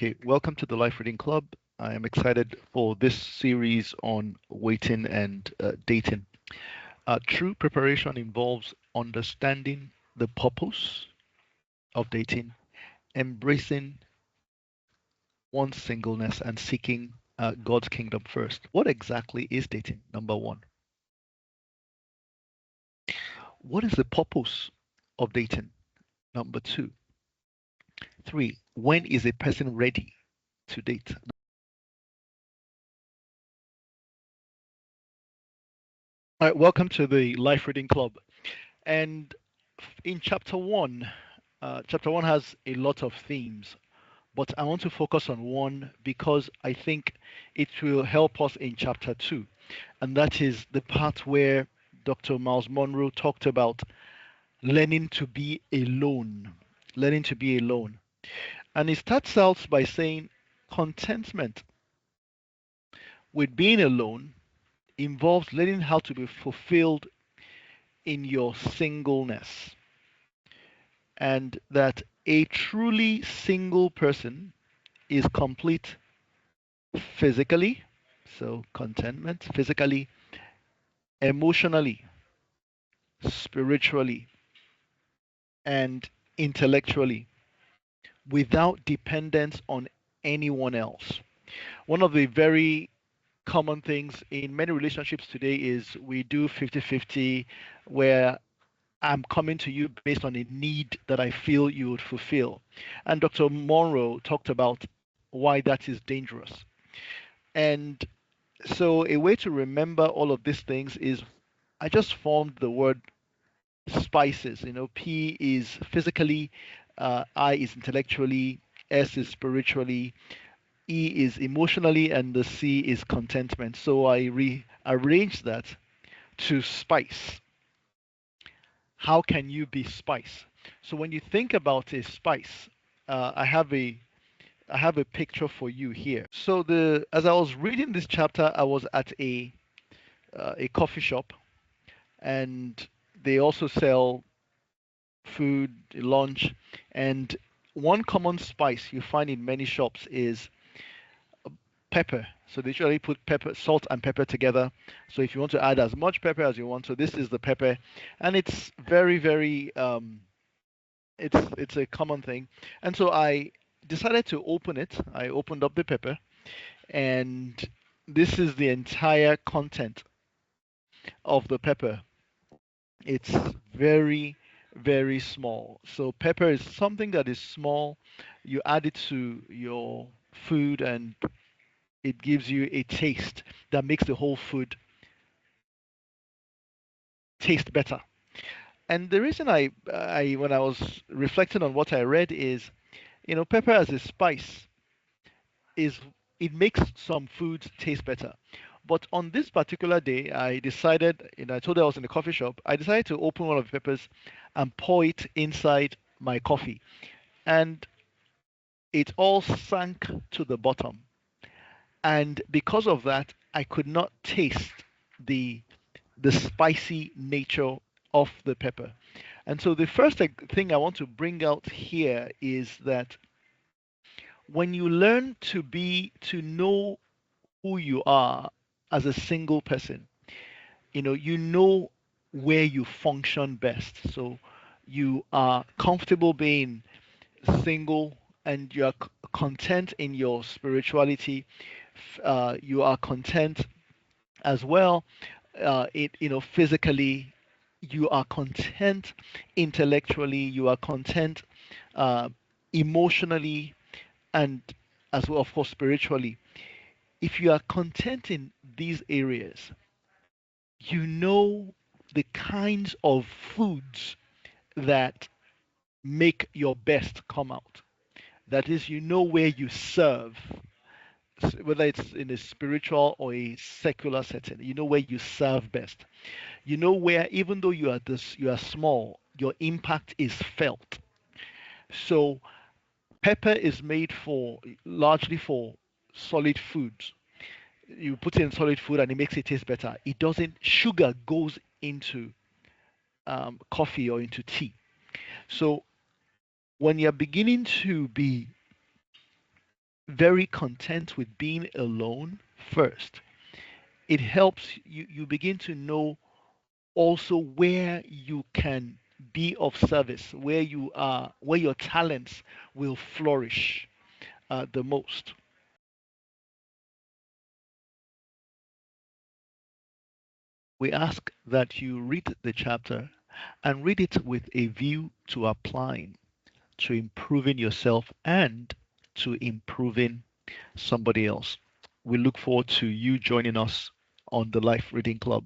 Okay, welcome to the Life Reading Club. I am excited for this series on waiting and dating. True preparation involves understanding the purpose of dating, embracing one's singleness, and seeking God's kingdom first. What exactly is dating? Number one. What is the purpose of dating? Number two. Three. When is a person ready to date? All right, welcome to the Life Reading Club. And in chapter one has a lot of themes, but I want to focus on one because I think it will help us in chapter two, and that is the part where Dr. Miles Monroe talked about learning to be alone. Learning to be alone. And he starts out by saying contentment with being alone involves learning how to be fulfilled in your singleness, and that a truly single person is complete physically, so contentment, physically, emotionally, spiritually, and intellectually, without dependence on anyone else. One of the very common things in many relationships today is we do 50-50, where I'm coming to you based on a need that I feel you would fulfill. And Dr. Monroe talked about why that is dangerous. And so, a way to remember all of these things is I just formed the word spices. P is physically, I is intellectually, S is spiritually, E is emotionally, and the C is contentment. So I rearranged that to spice. How can you be spice? So when you think about a spice, I have a picture for you here. So the as I was reading this chapter, I was at a coffee shop, and they also sell food, lunch, and one common spice you find in many shops is pepper. So they usually put pepper, salt, and pepper together. So if you want to add as much pepper as you want, so this is the pepper, and it's very, very it's a common thing. And so I decided to open it. I opened up the pepper, and this is the entire content of the pepper. It's very, very small. So pepper is something that is small. You add it to your food, and it gives you a taste that makes the whole food taste better. And the reason I when I was reflecting on what I read is, pepper as a spice is it makes some foods taste better. But on this particular day, I decided, I told you I was in the coffee shop. I decided to open one of the peppers and pour it inside my coffee, and it all sank to the bottom. And because of that, I could not taste the the spicy nature of the pepper. And so the first thing I want to bring out here is that when you learn to know who you are as a single person, you know where you function best. So you are comfortable being single, and you are content in your spirituality. You are content as well, physically. You are content intellectually. You are content uh, emotionally, and as well, of course, spiritually. If you are content in these areas, you know the kinds of foods that make your best come out. That is, you know where you serve, whether it's in a spiritual or a secular setting. You know where you serve best. You know where, even though you are small, your impact is felt. So pepper is made for largely for solid foods. You put it in solid food and it makes it taste better. It doesn't. Sugar goes into coffee or into tea. So when you're beginning to be very content with being alone first, it helps you begin to know also where you can be of service, where you are, where your talents will flourish the most. We ask that you read the chapter and read it with a view to applying, to improving yourself, and to improving somebody else. We look forward to you joining us on the Life Reading Club.